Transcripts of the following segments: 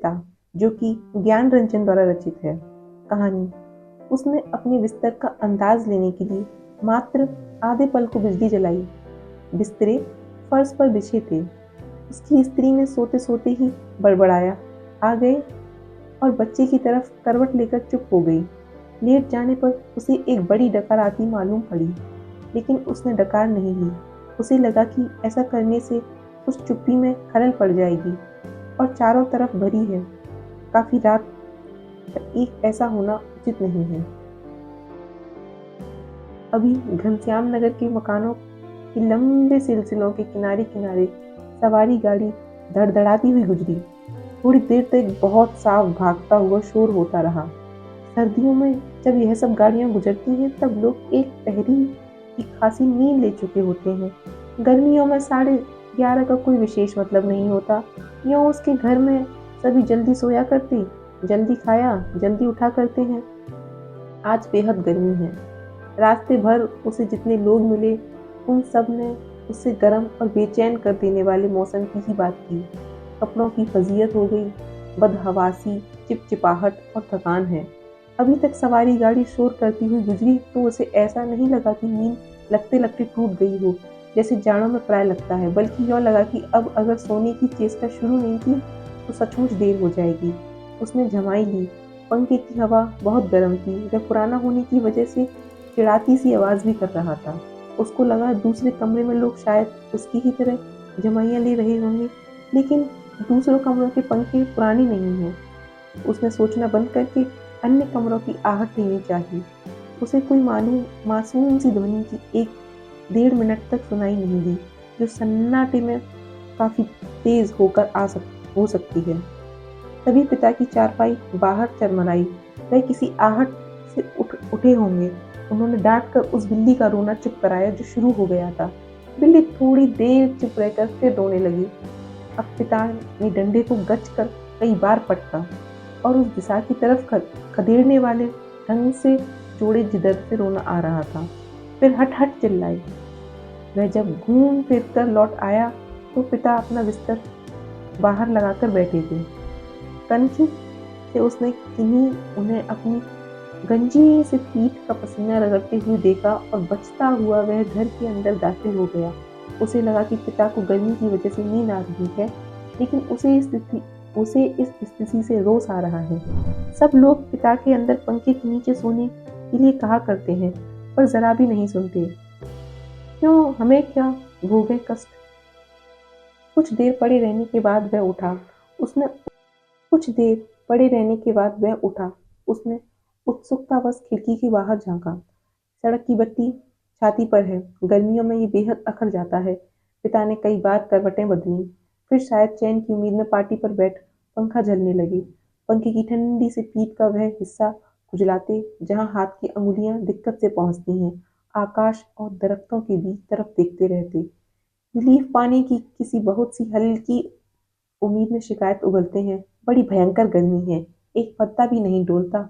था, जो कि ज्ञान रंजन द्वारा रचित है। कहानी। उसने अपने बिस्तर का अंदाज लेने के लिए मात्र आधे पल को बिजली जलाई। बिस्तरे फर्श पर बिछे थे। उसकी स्त्री ने सोते सोते ही बड़बड़ाया, आ गए, और बच्चे की तरफ करवट लेकर चुप हो गई। लेट जाने पर उसे एक बड़ी डकार आती मालूम पड़ी, लेकिन उसने डकार नहीं ली। उसे लगा कि ऐसा करने से उस चुप्पी में खलल पड़ जाएगी, और चारों तरफ भरी है। काफी रात तक एक ऐसा होना उचित नहीं है। अभी घनश्याम नगर के मकानों के लंबे सिलसिलों के किनारे किनारे सवारी गाड़ी धड़धड़ाती हुई गुजरी। थोड़ी देर तक बहुत साफ भागता हुआ शोर होता रहा। सर्दियों में जब यह सब गाड़ियां गुजरती हैं तब लोग एक पहरी की खासी नींद ले चुके होते हैं। गर्मियों में 11:30 का कोई विशेष मतलब नहीं होता। यूँ उसके घर में सभी जल्दी सोया करते, जल्दी खाया, जल्दी उठा करते हैं। आज बेहद गर्मी है। रास्ते भर उसे जितने लोग मिले, उन सब ने उससे गर्म और बेचैन कर देने वाले मौसम की ही बात की। कपड़ों की फजीयत हो गई, बदहवासी, चिपचिपाहट और थकान है। अभी तक सवारी गाड़ी शोर करती हुई गुजरी तो उसे ऐसा नहीं लगा कि नींद लगते लगते टूट गई हो, जैसे जाड़ों में प्राय लगता है, बल्कि यूँ लगा कि अब अगर सोने की चेष्टा शुरू नहीं की तो सचमुच देर हो जाएगी। उसने झमाई ली। पंखे की हवा बहुत गर्म थी। वह पुराना होने की वजह से चिड़ाती सी आवाज भी कर रहा था। उसको लगा दूसरे कमरे में लोग शायद उसकी ही तरह जमाइयाँ ले रहे होंगे, लेकिन दूसरों कमरों के पंखे पुराने नहीं हैं। उसने सोचना बंद करके अन्य कमरों की आहट लेनी चाहिए। उसे कोई मासूम सी ध्वनि की 1-1.5 मिनट तक सुनाई नहीं दी, जो सन्नाटे में काफी तेज होकर हो सकती है। तभी पिता की चारपाई बाहर चरमराई। वह किसी आहट से उठे होंगे। उन्होंने डांट कर उस बिल्ली का रोना चुप कराया जो शुरू हो गया था। बिल्ली थोड़ी देर चुप रहकर फिर रोने लगी। अब पिता ने डंडे को गच कर कई बार पटका, और उस दिशा की तरफ खदेड़ने वाले ढंग से जोड़े जिधर से रोना आ रहा था। फिर हट हट चिल्लाई। वह जब घूम फिर कर लौट आया तो पिता अपना बिस्तर बाहर लगाकर बैठे थे। कनखी से उसने किन्हीं उन्हें अपनी गंजी से पीठ का पसीना रगड़ते हुए देखा, और बचता हुआ वह घर के अंदर दाखिल हो गया। उसे लगा कि पिता को गर्मी की वजह से नींद आ रही है, लेकिन उसे इस स्थिति से रोष आ रहा है। सब लोग पिता के अंदर पंखे के नीचे सोने के लिए कहा करते हैं, पर जरा भी नहीं सुनते। क्यों, हमें क्या भोगे कष्ट। कुछ देर पड़े रहने के बाद वह उठा। उसने कुछ देर पड़े रहने के बाद वह उठा। उसने उत्सुकतावश खिड़की के बाहर झांका। सड़क की बत्ती छाती पर है। गर्मियों में ये बेहद अखर जाता है। पिता ने कई बार करवटें बदली, फिर शायद चैन की उम्मीद में पाटी पर बैठ पंखा झलने लगे। पंखे की ठंडी से पीठ का वह हिस्सा खुजलाते जहां हाथ की अंगुलियां दिक्कत से पहुंचती हैं, आकाश और दरख्तों के बीच तरफ देखते रहते। रिलीफ पाने की किसी बहुत सी हल्की उम्मीद में शिकायत उगलते हैं। बड़ी भयंकर गर्मी है, एक पत्ता भी नहीं डोलता।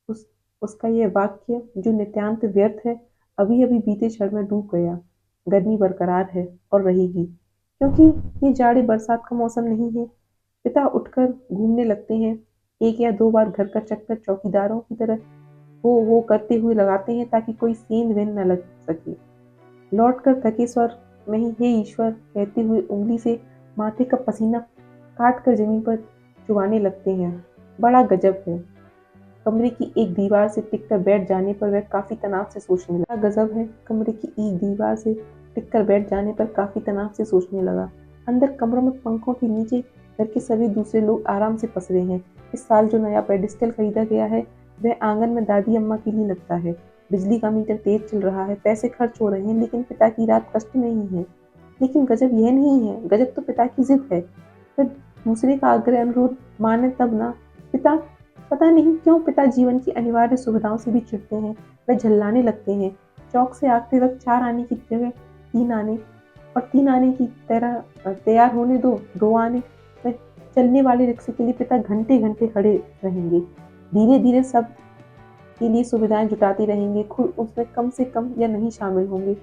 उस उसका यह वाक्य जो नितांत व्यर्थ है, अभी अभी बीते क्षण में डूब गया। गर्मी बरकरार है और रहेगी, क्योंकि ये जाड़े बरसात का मौसम नहीं है। पिता उठकर घूमने लगते हैं। 1 या 2 बार घर का चक्कर चौकीदारों की तरह वो करते हुए लगाते हैं, ताकि कोई सेंध वेंध न लग सके। लौटकर थके स्वर में ही हे ईश्वर कहते हुए उंगली से माथे का पसीना काट कर जमीन पर चुबाने लगते हैं। बड़ा गजब है। कमरे की एक दीवार से टिककर बैठ जाने पर वह काफी तनाव से सोचने लगा। गजब है। कमरे की एक दीवार से टिककर बैठ जाने पर काफी तनाव से सोचने लगा। अंदर कमरों में पंखों के नीचे घर के सभी दूसरे लोग आराम से पसरे हैं। इस साल जो नया पेडिस्टल खरीदा गया है वह आंगन में दादी अम्मा के लिए लगता है। बिजली का मीटर तेज चल रहा है, पैसे खर्च हो रहे हैं, लेकिन पिता की रात कष्ट नहीं है। लेकिन गजब यह नहीं है, गजब तो पिता की जिद है। फिर दूसरे का आग्रह अनुरोध माने तब ना। पिता पता नहीं क्यों पिता जीवन की अनिवार्य सुविधाओं से भी चिढ़ते हैं। वह झल्लाने लगते हैं। चौक से आते वक्त 4 आने की जगह 3 आने, और 3 आने की तरह तैयार होने दो 2 आने। वह चलने वाले रिक्शे के लिए पिता घंटे घंटे खड़े रहेंगे। धीरे धीरे सब के लिए सुविधाएं जुटाते रहेंगे, खुद उसमें कम से कम या नहीं शामिल होंगे।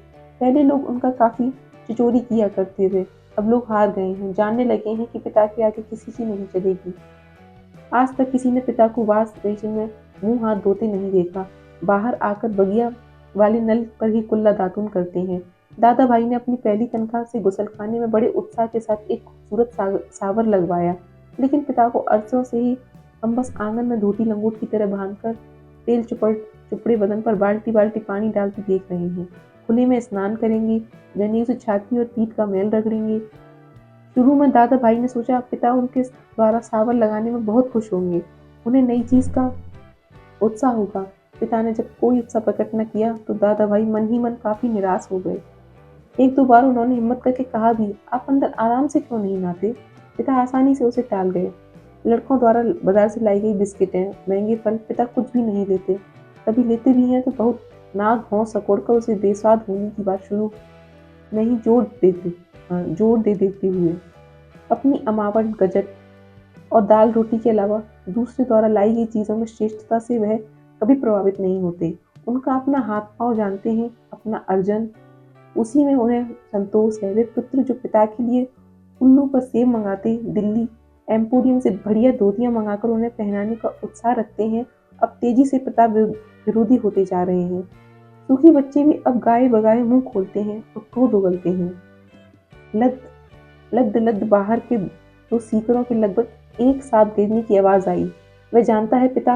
पहले लोग उनका काफी चिचोरी किया करते थे, अब लोग हार गए हैं, जानने लगे हैं कि पिता के आगे किसी की नहीं चलेगी। आज तक किसी ने पिता को वॉश बेसिन में मुंह हाथ धोते नहीं देखा। बाहर आकर बगिया वाले नल पर ही कुल्ला दातुन करते हैं। दादा भाई ने अपनी पहली तनख्वाह से गुसलखाने में बड़े उत्साह के साथ एक खूबसूरत सावर लगवाया, लेकिन पिता को अरसों से ही हम बस आंगन में धोती लंगोट की तरह बांधकर तेल चुपड़े बदन पर बाल्टी बाल्टी पानी डालते देख रहे हैं। खुले में स्नान करेंगे, जनेऊ से छाती और पीठ का मैल रगड़ेंगे। शुरू में दादा भाई ने सोचा पिता उनके द्वारा सावर लगाने में बहुत खुश होंगे, उन्हें नई चीज का उत्साह होगा। पिता ने जब कोई उत्साह प्रकट न किया तो दादा भाई मन ही मन काफी निराश हो गए। एक दो बार उन्होंने हिम्मत करके कहा भी, आप अंदर आराम से क्यों नहीं नहाते? पिता आसानी से उसे टाल गए। लड़कों द्वारा बाजार से लाई गई बिस्किटें, महंगे फल पिता कुछ भी नहीं लेते। कभी लेते भी हैं तो बहुत नाक भौं सकोड़कर उसे बेस्वाद होने की बात शुरू नहीं जोड़ दे देते हुए। अपनी अमावट गजट और दाल रोटी के अलावा दूसरे द्वारा लाई गई चीजों में श्रेष्ठता से वह कभी प्रभावित नहीं होते। उनका अपना हाथ पांव जानते हैं, अपना अर्जन, उसी में उन्हें संतोष है। वे पुत्र जो पिता के लिए उल्लू पर सेब मंगाते, दिल्ली एम्पोरियम से बढ़िया धोतियां मंगाकर उन्हें पहनाने का उत्साह रखते हैं, अब तेजी से पिता विरोधी होते जा रहे हैं। सूखी बच्चे भी अब गाये बगाए मुंह खोलते हैं और क्रोध उगलते हैं। लद बाहर के दो सीकरों के लगभग एक साथ गिरने की आवाज आई। वह जानता है पिता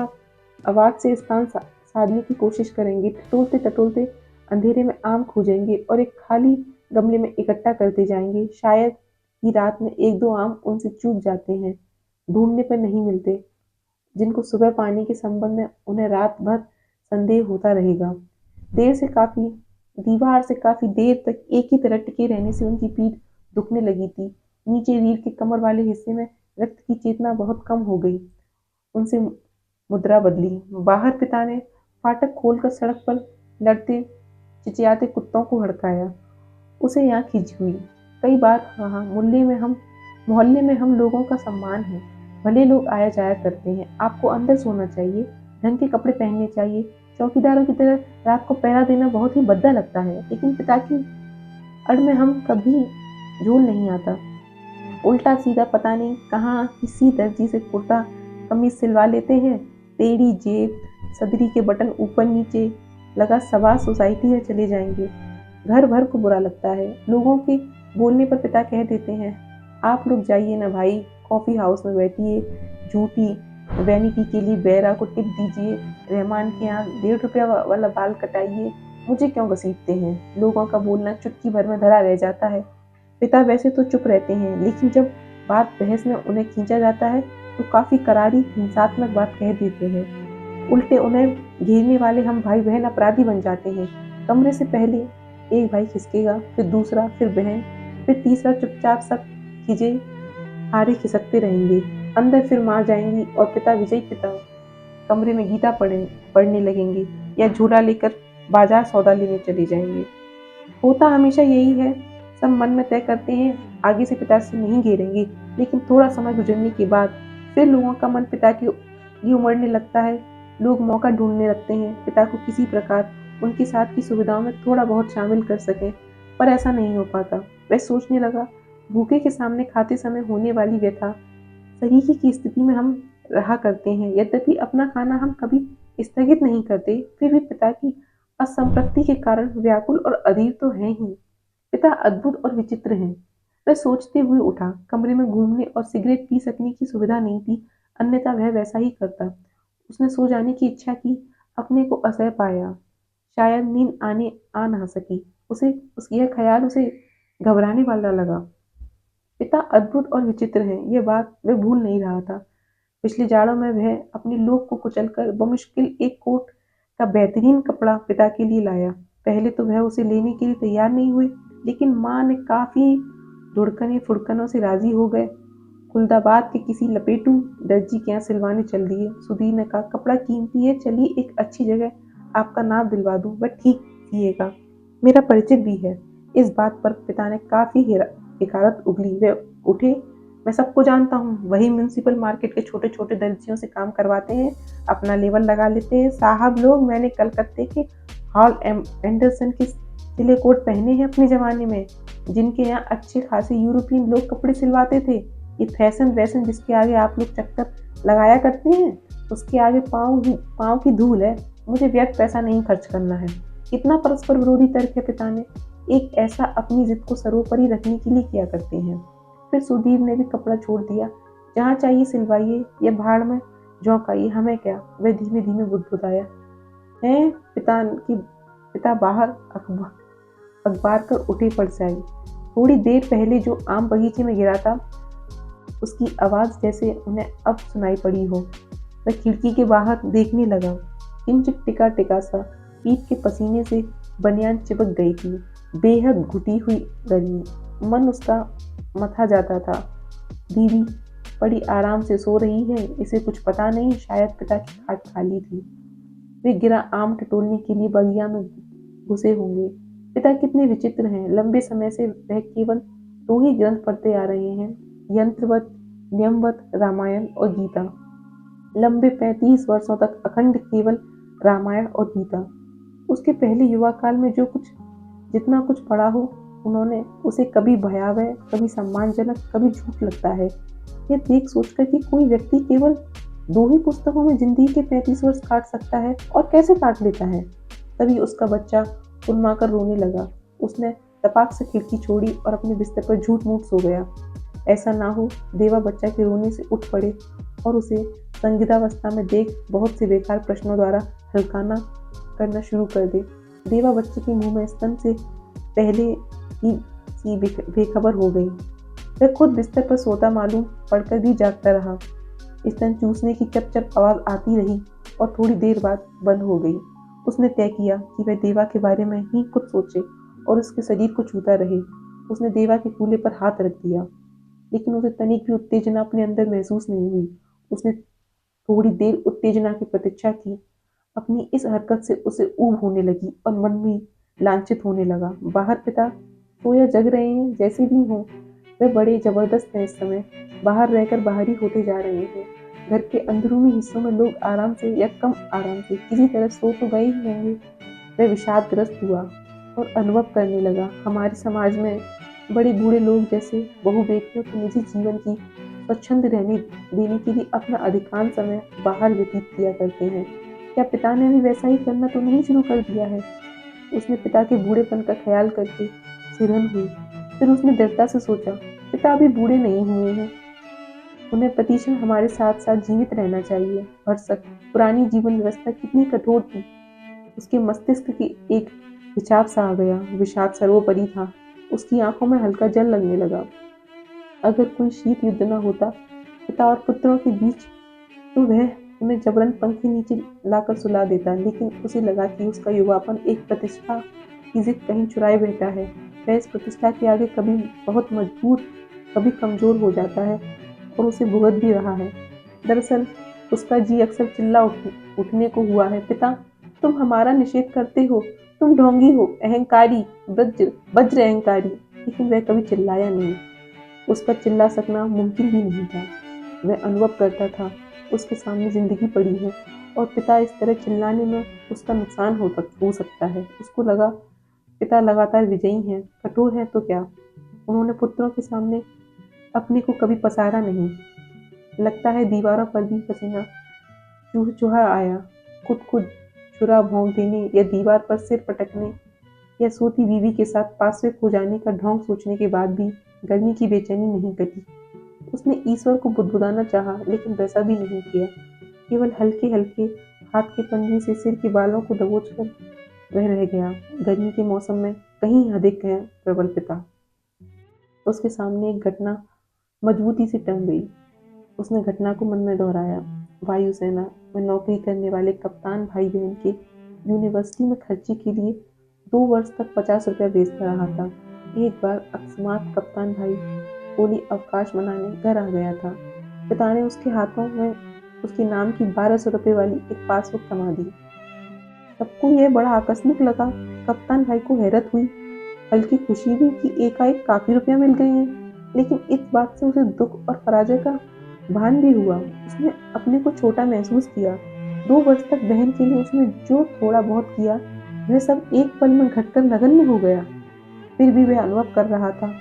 आवाज से स्थान साधने की कोशिश करेंगे। टटोलते टटोलते अंधेरे में आम खोजेंगे और एक खाली गमले में इकट्ठा करते जाएंगे। शायद ही रात में एक दो आम उनसे चूक जाते हैं, ढूंढने पर नहीं मिलते, जिनको सुबह पाने के संबंध में उन्हें रात भर संदेह होता रहेगा। दीवार से काफी देर तक एक ही तरह टिके रहने से उनकी पीठ दुखने लगी थी। नीचे रीढ़ के कमर वाले हिस्से में रक्त की चेतना बहुत कम हो गई। उनसे मुद्रा बदली। बाहर पिता ने फाटक खोलकर सड़क पर लड़ते चिचियाते कुत्तों को हड़काया। उसे यहाँ खिंच हुई। कई बार वहाँ मोहल्ले में हम लोगों का सम्मान है। भले लोग आया जाया करते हैं। आपको अंदर सोना चाहिए, ढंग के कपड़े पहनने चाहिए। चौकीदारों की तरह रात को पहरा देना बहुत ही भद्दा लगता है, लेकिन पिता की अड़ में हम कभी झूल नहीं आता। उल्टा सीधा पता नहीं कहाँ किसी दर्जी से कुर्ता कमीज सिलवा लेते हैं। टेढ़ी जेब, सदरी के बटन ऊपर नीचे लगा सभा सोसाइटी में चले जाएंगे। घर भर को बुरा लगता है। लोगों के बोलने पर पिता कह देते हैं, आप लोग जाइए ना भाई, कॉफी हाउस में बैठिए, झूठी वैनिटी के लिए बैरा को टिप दीजिए, रहमान के यहाँ 1.5 रुपया वाला बाल कटाइए, मुझे क्यों घसीटते हैं? लोगों का बोलना चुटकी भर में धरा रह जाता है। पिता वैसे तो चुप रहते हैं, लेकिन जब बात बहस में उन्हें खींचा जाता है तो काफी करारी हिंसात्मक बात कह देते हैं। उल्टे उन्हें घेरने वाले हम भाई बहन अपराधी बन जाते हैं। कमरे से पहले एक भाई खिसकेगा, फिर दूसरा, फिर बहन, फिर तीसरा। चुपचाप सब खिजे हारे खिसकते रहेंगे। अंदर फिर माँ जाएंगी और पिता विजयी पिता कमरे में गीता पढ़ने लगेंगे या झूला लेकर बाजार सौदा लेने चले जाएंगे। होता हमेशा यही है। सब मन में तय करते हैं आगे से पिता से नहीं घेरेंगे, लेकिन थोड़ा समय गुजरने के बाद फिर लोगों का मन पिता की उमड़ने लगता है। लोग मौका ढूंढने लगते हैं पिता को किसी प्रकार उनके साथ की सुविधाओं में थोड़ा बहुत शामिल कर सके, पर ऐसा नहीं हो पाता। वह सोचने लगा, भूखे के सामने खाते समय होने वाली व्यथा सरीखे की स्थिति में हम रहा करते हैं। यद्यपि अपना खाना हम कभी स्थगित नहीं करते, फिर भी पिता की असंप्रति के कारण व्याकुल और अधीर तो हैं ही। पिता अद्भुत और विचित्र हैं। वह सोचते हुए उठा। कमरे में घूमने और सिगरेट पी सकने की सुविधा नहीं थी, अन्यथा वह वैसा ही करता। उसने सो जाने की इच्छा की, अपने को असह्य पाया। शायद नींद आ ना सकी। यह ख्याल उसे घबराने वाला लगा। पिता अद्भुत और विचित्र हैं, यह बात वह भूल नहीं रहा था। पिछले जाड़ों में वह अपने लोग को कुचलकर बमुश्किल एक कोट का बेहतरीन कपड़ा पिता के लिए लाया। पहले तो वह उसे लेने के लिए तैयार नहीं हुए, लेकिन माँ ने काफी धुड़कने फुड़कनों से राजी हो गए। खुलदाबाद के किसी लपेटू दर्जी के यहाँ सिलवाने चल दिए। सुधीर ने कहा, कपड़ा कीमती है, चलिए एक अच्छी जगह आपका नाप दिलवा दूं, वह ठीक सिएगा, मेरा परिचित भी है। इस बात पर पिता ने काफी हिकारत उगली। वे उठे, मैं सबको जानता हूँ, वही म्यूनिसिपल मार्केट के छोटे छोटे दर्जियों से काम करवाते हैं, अपना लेवल लगा लेते हैं। साहब लोग, मैंने कलकत्ते के हॉल एंडरसन के सिले कोट पहने हैं अपने जमाने में, जिनके यहाँ अच्छे खासे यूरोपियन लोग कपड़े सिलवाते थे। ये फैशन वैशन जिसके आगे आप लोग चक्कर लगाया करते हैं, उसके आगे पाँव की धूल है। मुझे व्यर्थ पैसा नहीं खर्च करना है। कितना परस्पर विरोधी तर्क है पिता ने। एक ऐसा अपनी जिद को सर्वोपरि रखने के लिए किया करते हैं। फिर सुधीर ने भी कपड़ा छोड़ दिया। जहाँ चाहिए सिलवाइए या भाड़ में झोंकाइए, हमें क्या। वह धीमे धीमे बुदबुदाया। है पिता बाहर अखबार कर उठे पड़ जाए। थोड़ी देर पहले जो आम बगीचे में गिरा था, उसकी आवाज जैसे उन्हें अब सुनाई पड़ी हो। वह खिड़की के बाहर देखने लगा। किंचित टिका टिका सा, पीठ के पसीने से बनियान चिपक गई थी। बेहद घुटी हुई गर्मी। मन उसका मथा जाता था। दीदी बड़ी आराम से सो रही है, इसे कुछ पता नहीं, शायद पिता की खाट खाली थी। वे गिरा आम टटोलने के लिए बगिया में घुसे होंगे। पिता कितने विचित्र हैं। लंबे समय से वह केवल दो ही ग्रंथ पढ़ते आ रहे हैं, यंत्रवत नियमवत रामायण और गीता। लंबे 35 वर्षों तक अखंड केवल रामायण और गीता। उसके पहले युवा काल में जितना कुछ पढ़ा हो, उन्होंने उसे कभी भयावह, कभी सम्मानजनक, कभी झूठ लगता है। यह देख सोचकर कि कोई व्यक्ति केवल दो ही पुस्तकों में जिंदगी के 35 वर्ष काट सकता है और कैसे काट लेता है। तभी उसका बच्चा उन्माकर रोने लगा। उसने तपाक से खिड़की छोड़ी और अपने बिस्तर पर झूठ मूठ सो गया। ऐसा ना हो देवा बच्चा के रोने से उठ पड़े और उसे संदिग्धावस्था में देख बहुत से बेकार प्रश्नों द्वारा हल्काना करना शुरू कर दे। देवा बच्चे के मुंह में स्तन से पहले ही सी बेखबर हो गई। वह खुद बिस्तर पर सोता मालूम पड़कर भी जागता रहा। स्तन चूसने की चप चप आवाज आती रही और थोड़ी देर बाद बंद हो गई। उसने तय किया कि वह देवा के बारे में ही कुछ सोचे और उसके शरीर को छूता रहे। उसने देवा के कूल्हे पर हाथ रख दिया, लेकिन उसे तनिक भी उत्तेजना अपने अंदर महसूस नहीं हुई। उसने थोड़ी देर उत्तेजना की प्रतीक्षा की। अपनी इस हरकत से उसे ऊब होने लगी और मन भी लांछित होने लगा। बाहर पिता सोया जग रहे हैं, जैसे भी हों वे बड़े जबरदस्त हैं। इस समय बाहर रहकर बाहरी होते जा रहे हैं। घर के अंदरूनी हिस्सों में लोग आराम से या कम आराम से किसी तरह सो तो गए ही होंगे। वह विषादग्रस्त हुआ और अनुभव करने लगा, हमारे समाज में बड़े बूढ़े लोग जैसे बहु बेटियों के निजी जीवन की स्वच्छंद रहने देने के लिए अपना अधिकांश समय बाहर व्यतीत किया करते हैं। क्या पिता ने भी वैसा ही करना तो नहीं शुरू कर दिया है? उसने पिता के बूढ़ेपन का ख्याल करके सिरहन हुई। फिर उसने दृढ़ता से सोचा, पिता अभी बूढ़े नहीं हुए हैं। उन्हें प्रतिक्षण हमारे साथ साथ जीवित रहना चाहिए। भरसक पुरानी जीवन व्यवस्था कितनी कठोर थी। उसके मस्तिष्क की एक हिसाब सा आ गया। विषाद सर्वोपरि था। उसकी आंखों में हल्का जल लगने लगा। अगर कोई शीत युद्ध न होता पिता और पुत्रों के बीच, तो वह उन्हें जबरन पंखे नीचे लाकर सुला देता। लेकिन उसे लगा कि उसका युवापन एक प्रतिष्ठा की जिद कहीं चुराए बैठा है। वह इस प्रतिष्ठा के आगे कभी बहुत मजबूत, कभी कमजोर हो जाता है और उसे भुगत भी रहा है। दरअसल उसका जी अक्सर उठने को हुआ है। पिता, तुम हमारा निषेध करते हो, तुम ढोंगी हो, अहंकारी, वज्र अहंकारी। लेकिन वह कभी चिल्लाया नहीं। उस पर चिल्ला सकना मुमकिन भी नहीं था। वह अनुभव करता था उसके सामने जिंदगी पड़ी है और पिता इस तरह चिल्लाने में उसका नुकसान हो सकता है। उसको लगा पिता लगातार विजयी हैं, कठोर है तो क्या। उन्होंने पुत्रों के सामने अपने को कभी पसारा नहीं। लगता है दीवारों पर भी पसीना चूहा आया। खुद छुरा भोंक देने या दीवार पर सिर पटकने या सोती बीवी के साथ पास खो जाने का ढोंग सोचने के बाद भी गर्मी की बेचैनी नहीं कटी। उसने ईश्वर को बुदबुदाना चाहा, लेकिन वैसा भी नहीं किया। केवल हल्के हल्के हाथ के पंजे से सिर के बालों को दबोचकर वह रह गया। गर्मी के मौसम में कहीं अधिक है प्रबल पिता। उसके सामने एक घटना मजबूती से टंग गई। उसने घटना को मन में दोहराया। वायुसेना में नौकरी करने वाले कप्तान भाई बहन के यूनिवर्सिटी में खर्चे के लिए 2 वर्ष तक 50 रुपया भेजता रहा था। एक बार अकस्मात कप्तान भाई होली अवकाश मनाने घर आ गया था। पिता ने उसके हाथों में उसके नाम की 1200 रुपये वाली एक पासबुक थमा दी। सबको यह बड़ा आकस्मिक लगा। कप्तान भाई को हैरत हुई, हल्की खुशी भी कि एकाएक काफी रुपया मिल गए हैं। लेकिन इस बात से उसे दुख और पराजय का भान भी हुआ। उसने अपने को छोटा महसूस किया। 2 वर्ष तक बहन के लिए उसने जो थोड़ा बहुत किया, वह सब एक पल में घटकर नगण्य हो गया। फिर भी वह अनुभव कर रहा था,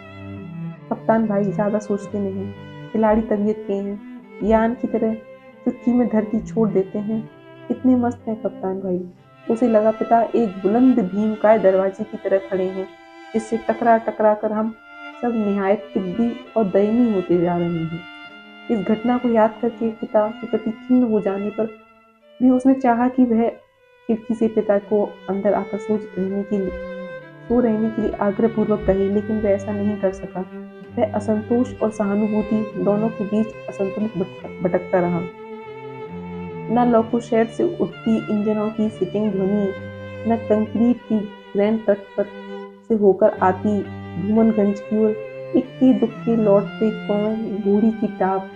कप्तान भाई ज्यादा सोचते नहीं, खिलाड़ी तबीयत के हैं, यान की तरह चुटकी में धरती छोड़ देते हैं। इतने मस्त हैं कप्तान भाई। उसे लगा पिता एक बुलंद भीमकाय दरवाजे की तरह खड़े हैं, जिससे टकरा टकरा कर हम सब निहायत टिड्डी और दयनीय होते जा रहे हैं। इस घटना को याद करके पिता के प्रति खिन्न हो जाने पर भी उसने चाहा कि वह खिड़की से पिता को अंदर आकर सो रहने के लिए आग्रहपूर्वक कहे, लेकिन वह ऐसा नहीं कर सका। वह असंतोष और सहानुभूति दोनों के बीच असंतुलित भटकता रहा। न लोको शेड से उठती इंजनों की सीटिंग ध्वनि, न कंक्रीट की ग्रैंड ट्रक पर से होकर आती धूमनगंज की ओर इक्के दुक्के लौटते कौए घोड़ी की टाप,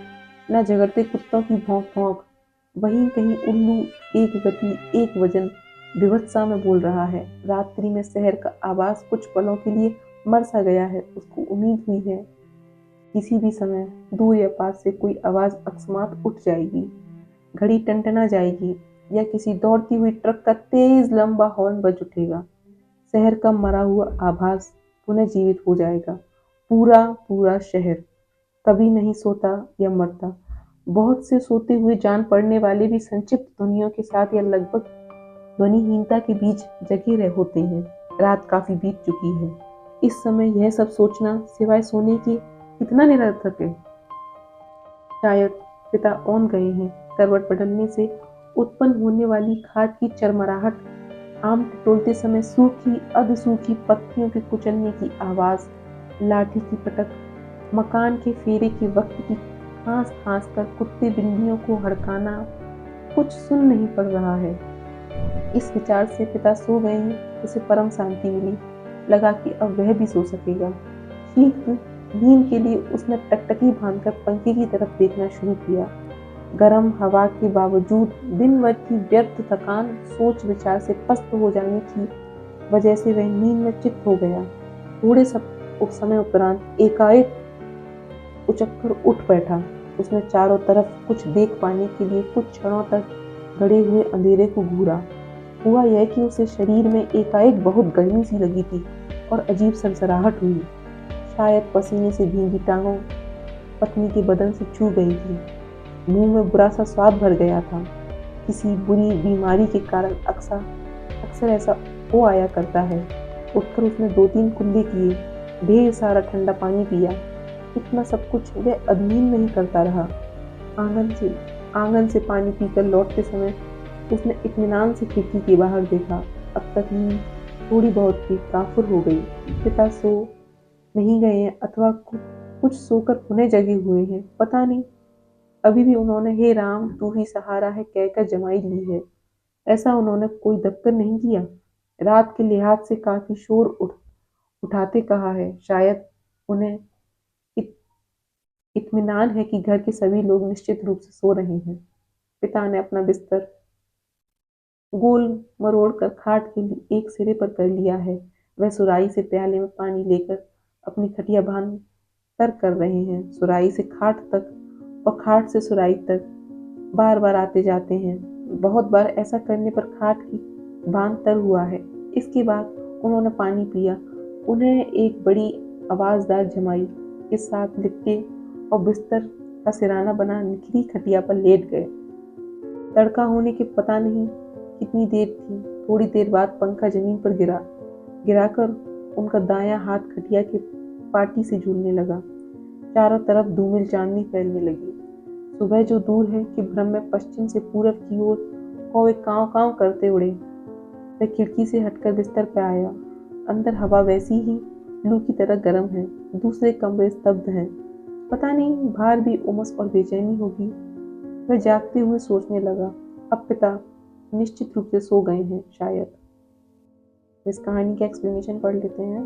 न झगड़ते कुत्तों की भौंक भौंक। वहीं कहीं उल्लू एक गति एक वजन विभत्सा में बोल रहा है। रात्रि में शहर का आवाज कुछ पलों के लिए मर सा गया है। उसको उम्मीद हुई है किसी भी समय दूर या पास से कोई आवाज अकस्मात उठ जाएगी, घड़ी टनटना जाएगी या किसी दौड़ती हुई ट्रक का तेज लंबा हॉर्न बज उठेगा। शहर का मरा हुआ आभास पुनः जीवित हो जाएगा। पूरा पूरा शहर कभी नहीं सोता या मरता। बहुत से सोते हुए जान पड़ने वाले भी संक्षिप्त ध्वनियों के साथ या लगभग ध्वनिहीनता के बीच जगे रहे होते हैं। रात काफी बीत चुकी है। इस समय यह सब सोचना सिवाय सोने के कितना निरर्थक है। शायद पिता औंध गए हैं। करवट बदलने से उत्पन्न होने वाली खाट की चरमराहट, आम टटोलते समय सूखी अधसूखी पत्तियों के कुचलने की आवाज, लाठी की पटक, मकान के फेरे के वक्त की खांस खांस कर कुत्ते बिल्लियों को हड़काना, कुछ सुन नहीं पड़ रहा है। इस विचार से पिता सो गए हैं। उसे परम शांति मिली। लगा कि अब वह भी सो सकेगा। शीघ्र नींद के लिए उसने टकटकी बांधकर पंखे की तरफ देखना शुरू किया। गर्म हवा के बावजूद दिन भर की व्यर्थ थकान सोच विचार से पस्त हो जाने की वजह से वह नींद में चित्त हो गया। थोड़े समय उपरांत एकाएक उचक्कर उठ बैठा। उसने चारों तरफ कुछ देख पाने के लिए कुछ क्षणों तक गड़े हुए अंधेरे को घूरा। हुआ यह कि उसे शरीर में एकाएक बहुत गर्मी सी लगी थी और अजीब सरसराहट हुई। शायद पसीने से भीगी टांगों पत्नी के बदन से छू गई थी। मुंह में बुरा सा स्वाद भर गया था। किसी बुरी बीमारी के कारण अक्सर ऐसा हो आया करता है। उठकर उसने 2-3 कुल्ले किए, ढेर सारा ठंडा पानी पिया। इतना सब कुछ वह अधीन नहीं करता रहा। आंगन से पानी पीकर लौटते समय उसने इत्मीनान से खिड़की के बाहर देखा। अब तक नींद थोड़ी बहुत थी, काफुर हो गई। पिता सो नहीं गए हैं अथवा कुछ सोकर पुनः जगे हुए हैं, पता नहीं। अभी भी उन्होंने हे राम तू ही सहारा है कहकर जमाई ली है। ऐसा उन्होंने कोई दफ्तर नहीं किया। रात के लिहाज से काफी शोर उठाते कहा है। शायद उन्हें इत्मीनान है कि घर के सभी लोग निश्चित रूप से सो रहे हैं। पिता ने अपना बिस्तर गोल मरोड़ कर खाट के लिए एक सिरे पर कर लिया है। वह सुराही से प्याले में पानी लेकर अपनी खटिया बांध तर कर रहे हैं। सुराही से खाट तक और खाट से सुराही तक बार बार आते जाते हैं। बहुत बार ऐसा करने पर खाट की बांध तर हुआ है। इसके बाद उन्होंने पानी पिया। उन्हें एक बड़ी आवाजदार जमाई के साथ लिपटे और बिस्तर का सिराना बना निखरी खटिया पर लेट गए। तड़का होने के पता नहीं कितनी देर थी। थोड़ी देर बाद पंखा जमीन पर गिराकर उनका दायां हाथ खटिया के पाटी से झूलने लगा। चारों तरफ धूमिल चांदनी फैलने लगी। सुबह जो दूर है कि भ्रम में पश्चिम से पूरब की ओर कौवे कांव कांव करते उड़े। वह खिड़की से हटकर बिस्तर पर आया। अंदर हवा वैसी ही लू की तरह गर्म है। दूसरे कमरे स्तब्ध हैं। पता नहीं बाहर भी उमस और बेचैनी होगी। वह जागते हुए सोचने लगा, अब पिता निश्चित रूप से सो गए हैं शायद। इस कहानी का एक्सप्लेनेशन पढ़ लेते हैं।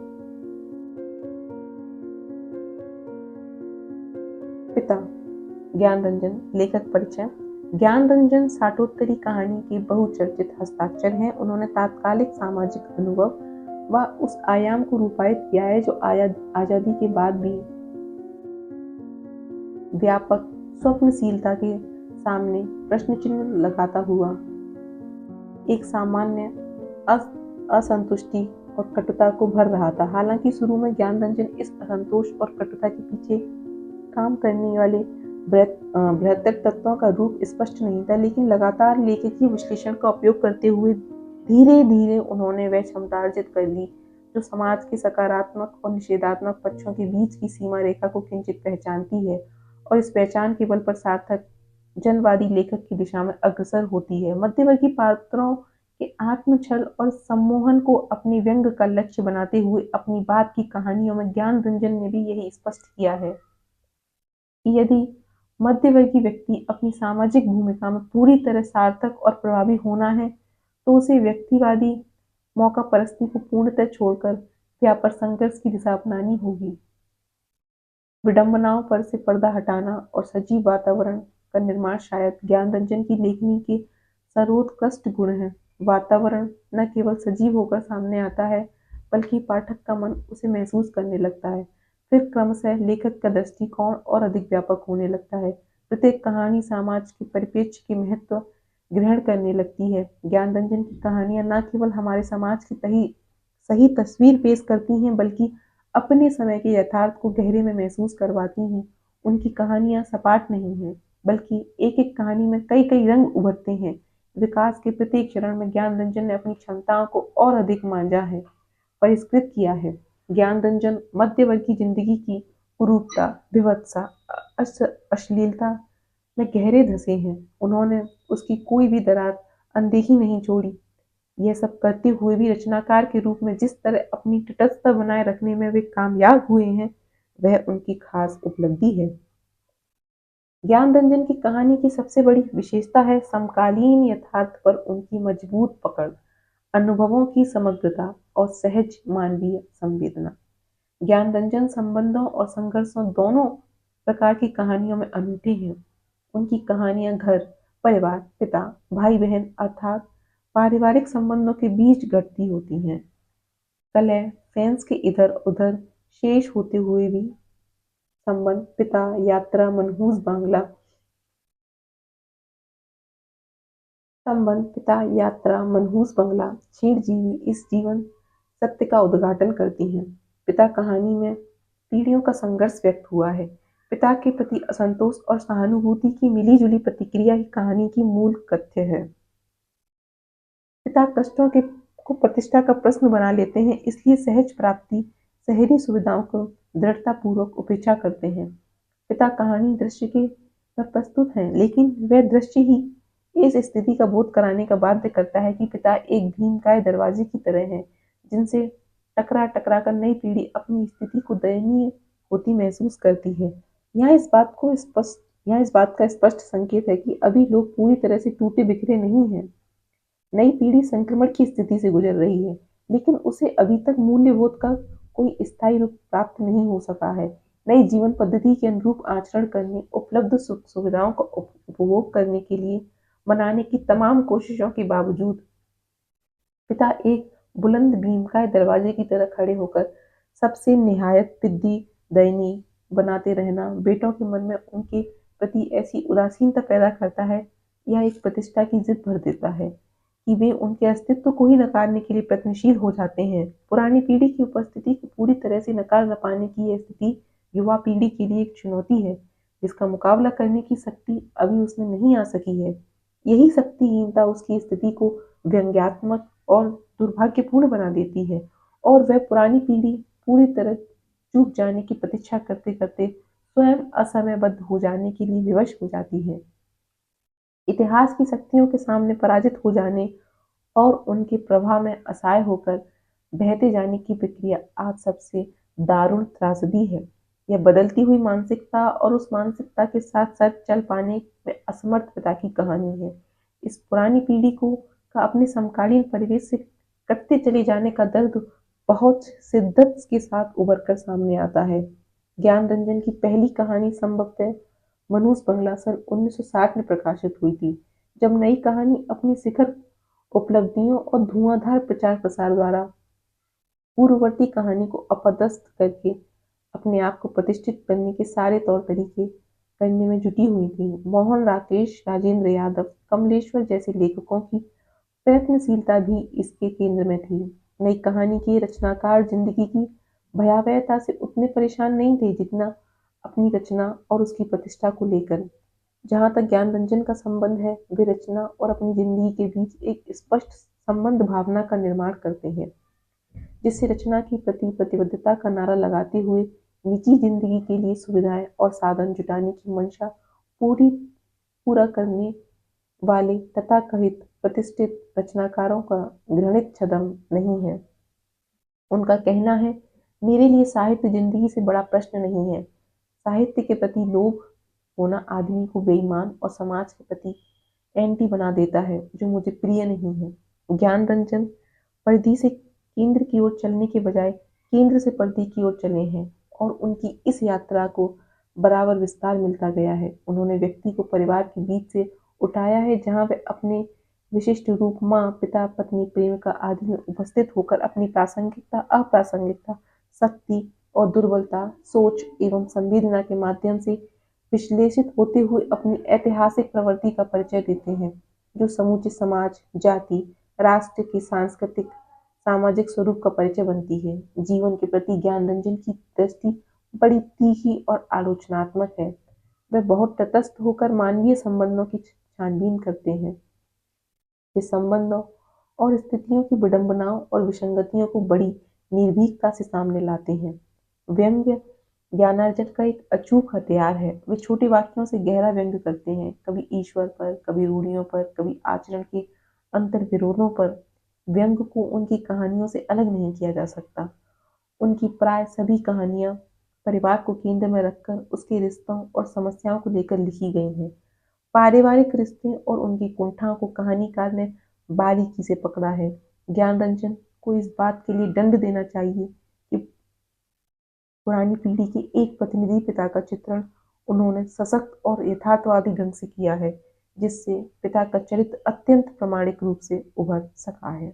पिता ज्ञानरंजन। लेखक परिचय। ज्ञानरंजन साठोत्तरी कहानी के बहुचर्चित हस्ताक्षर हैं। उन्होंने तात्कालिक सामाजिक अनुभव व उस आयाम को रूपायित किया है जो आजादी के बाद भी व्यापक स्वप्नशीलता के सामने प्रश्न चिन्ह लगाता हुआ एक सामान्य असंतुष्टि और कटुता को भर रहा था। हालांकि शुरू में ज्ञानरंजन इस असंतोष और कटुता के पीछे काम करने वाले बृहत्तर तत्वों का रूप स्पष्ट नहीं था, लेकिन लगातार लेखकीय विश्लेषण का उपयोग करते हुए धीरे धीरे उन्होंने वह क्षमता अर्जित कर ली जो समाज के सकारात्मक और निषेधात्मक पक्षों के बीच की सीमा रेखा को किंचित पहचानती है और इस पहचान के बल पर सार्थक जनवादी लेखक की दिशा में अग्रसर होती है। मध्यवर्गीय पात्रों के आत्मछल और सम्मोहन को अपने व्यंग का लक्ष्य बनाते हुए अपनी बात की कहानियों में ज्ञानरंजन ने भी यही स्पष्ट किया है कि यदि मध्यवर्गीय व्यक्ति अपनी सामाजिक भूमिका में पूरी तरह सार्थक और प्रभावी होना है तो उसे व्यक्तिवादी मौका परस्ती को पूर्णतः छोड़कर व्यापार संघर्ष की दिशा अपनानी होगी। विडंबनाओं पर से पर्दा हटाना और सजीव वातावरण का निर्माण शायद ज्ञानरंजन की लेखनी के सर्वोत्कृष्ट गुण है। वातावरण न केवल सजीव होकर सामने आता है बल्कि पाठक का मन उसे महसूस करने लगता है। फिर क्रमशः लेखक का दृष्टिकोण और अधिक व्यापक होने लगता है। प्रत्येक कहानी समाज के परिप्रेक्ष्य के महत्व ग्रहण करने लगती है। ज्ञानरंजन की कहानियां न केवल हमारे समाज की सही तस्वीर पेश करती हैं बल्कि अपने समय के यथार्थ को गहरे में महसूस करवाती हैं। उनकी कहानियां सपाट नहीं हैं बल्कि एक एक कहानी में कई कई रंग उभरते हैं। विकास के प्रत्येक चरण में ज्ञानरंजन ने अपनी क्षमताओं को और अधिक मांझा है, परिष्कृत किया है। ज्ञानरंजन मध्यवर्गीय जिंदगी की कुरूपता, विभत्सा, अश्लीलता में गहरे धंसे हैं। उन्होंने उसकी कोई भी दरार अनदेखी नहीं छोड़ी। यह सब करते हुए भी रचनाकार के रूप में जिस तरह अपनी तटस्थता बनाए रखने में वे कामयाब हुए हैं वह उनकी खास उपलब्धि है। ज्ञानरंजन की कहानी की सबसे बड़ी विशेषता है समकालीन यथार्थ पर उनकी मजबूत पकड़, अनुभवों की समग्रता और सहज मानवीय संवेदना। ज्ञानरंजन संबंधों और संघर्षों दोनों प्रकार की कहानियों में अनूठे हैं। उनकी कहानियां घर, परिवार, पिता, भाई बहन अर्थात पारिवारिक संबंधों के बीच घटती होती हैं। कलह, फेंस के इधर उधर शेष होते हुए भी संबंध, पिता, यात्रा, मनहूस बांग्ला, क्षीणजीवी इस जीवन सत्य का उद्घाटन करती हैं। पिता कहानी में पीढ़ियों का संघर्ष व्यक्त हुआ है। पिता के प्रति असंतोष और सहानुभूति की मिली-जुली प्रतिक्रिया ही कहानी की मूल कथ्य है। पिता कष्टों के को प्रतिष्ठा का प्रश्न बना लेते हैं, इसलिए सहज प्राप्ति, शहरी सुविधाओं को दृढ़तापूर्वक उपेक्षा करते हैं। पिता कहानी दृश्य के पर प्रस्तुत है, लेकिन वह दृश्य ही इस स्थिति का बोध कराने का बाध्य करता है कि पिता एक भीमकाय दरवाजे की तरह है, जिनसे टकरा टकरा कर नई पीढ़ी अपनी स्थिति को दयनीय होती महसूस करती है। यहाँ इस बात का स्पष्ट संकेत है कि अभी लोग पूरी तरह से टूटे बिखरे नहीं हैं। नई पीढ़ी संक्रमण की स्थिति से गुजर रही है, लेकिन उसे अभी तक मूल्यबोध का कोई स्थायी रूप प्राप्त नहीं हो सका है। नई जीवन पद्धति के अनुरूप आचरण करने, उपलब्ध सुख सुविधाओं का उपभोग करने के लिए मनाने की तमाम कोशिशों के बावजूद पिता एक बुलंद भीमकाय दरवाजे की तरह खड़े होकर सबसे निहायत पिद्दी दयनीय बनाते रहना बेटों के मन में उनके प्रति ऐसी उदासीनता पैदा करता है या एक प्रतिष्ठा की जिद भर देता है कि वे उनके अस्तित्व को ही नकारने के लिए प्रयत्नशील हो जाते हैं। पुरानी पीढ़ी की उपस्थिति को पूरी तरह से नकार न पाने की यह स्थिति युवा पीढ़ी के लिए एक चुनौती है, जिसका मुकाबला करने की शक्ति अभी उसमें नहीं आ सकी है। यही शक्तिहीनता उसकी स्थिति को व्यंग्यात्मक और दुर्भाग्यपूर्ण बना देती है और वह पुरानी पीढ़ी पूरी तरह चूक जाने की प्रतीक्षा करते करते स्वयं असमयबद्ध हो जाने के लिए विवश हो जाती है। इतिहास की शक्तियों के सामने पराजित हो जाने और उनके प्रभाव में असहाय होकर बहते जाने की प्रक्रिया आज सबसे दारुण त्रासदी है। यह बदलती हुई मानसिकता और उस मानसिकता के साथ साथ चल पाने में असमर्थ पिता की कहानी है। इस पुरानी पीढ़ी को का अपने समकालीन परिवेश से कटते चले जाने का दर्द बहुत शिद्दत के साथ उभर कर सामने आता है। ज्ञानरंजन की पहली कहानी संभवतः मनहूस बंगला सन 1960 में प्रकाशित हुई थी, जब नई कहानी अपनी शिखर उपलब्धियों और धुआंधार प्रचार प्रसार द्वारा पूर्ववर्ती कहानी को अपदस्थ करके अपने आप को प्रतिष्ठित करने के सारे तौर तरीके करने में जुटी हुई थी। मोहन राकेश, राजेंद्र यादव, कमलेश्वर जैसे लेखकों की प्रयत्नशीलता भी इसके केंद्र में थी। नई कहानी के रचनाकार जिंदगी की भयावहता से उतने परेशान नहीं थे जितना अपनी रचना और उसकी प्रतिष्ठा को लेकर। जहाँ तक ज्ञानरंजन का संबंध है, वे रचना और अपनी जिंदगी के बीच एक स्पष्ट संबंध भावना का निर्माण करते हैं, जिससे रचना के प्रति प्रतिबद्धता का नारा लगाते हुए निजी जिंदगी के लिए सुविधाएं और साधन जुटाने की मंशा पूरी पूरा करने वाले तथाकथित प्रतिष्ठित रचनाकारों का घृणित छद्म नहीं है। उनका कहना है, मेरे लिए साहित्य जिंदगी से बड़ा प्रश्न नहीं है। साहित्य के प्रति लोभ होना आदमी को बेईमान और समाज के प्रति एंटी बना देता है, जो मुझे प्रिय नहीं है। ज्ञानरंजन परिधि से केंद्र की ओर चलने के बजाय केंद्र से परिधि की ओर चले हैं और उनकी इस यात्रा को बराबर विस्तार मिलता गया है। उन्होंने व्यक्ति को परिवार के बीच से उठाया है, जहाँ वे अपने विशिष्ट रूप माँ, पिता, पत्नी, प्रेमिका आदि में उपस्थित होकर अपनी प्रासंगिकता, अप्रासंगिकता, शक्ति और दुर्बलता, सोच एवं संवेदना के माध्यम से विश्लेषित होते हुए अपनी ऐतिहासिक प्रवृत्ति का परिचय देते हैं, जो समूचे समाज, जाति, राष्ट्र के सांस्कृतिक सामाजिक स्वरूप का परिचय बनती है। जीवन के प्रति ज्ञानरंजन की दृष्टि बड़ी तीखी और आलोचनात्मक है। वे बहुत तटस्थ होकर मानवीय संबंधों की छानबीन करते हैं। वे संबंधों और स्थितियों की विडंबनाओं और विसंगतियों को बड़ी निर्भीकता से सामने लाते हैं। व्यंग्य ज्ञानार्जन का एक अचूक हथियार है। वे छोटे वाक्यों से गहरा व्यंग्य करते हैं, कभी ईश्वर पर, कभी रूढ़ियों पर, कभी आचरण के अंतर्विरोधों पर। व्यंग्य को उनकी कहानियों से अलग नहीं किया जा सकता। उनकी प्राय सभी कहानियाँ परिवार को केंद्र में रखकर उसके रिश्तों और समस्याओं को लेकर लिखी गई हैं। पारिवारिक रिश्ते और उनकी कुंठाओं को कहानीकार ने बारीकी से पकड़ा है। ज्ञानरंजन को इस बात के लिए दंड देना चाहिए कि पुरानी पीढ़ी के एक प्रतिनिधि पिता का चित्रण उन्होंने सशक्त और यथार्थवादी ढंग से किया है, जिससे पिता का चरित्र अत्यंत प्रामाणिक रूप से उभर सका है।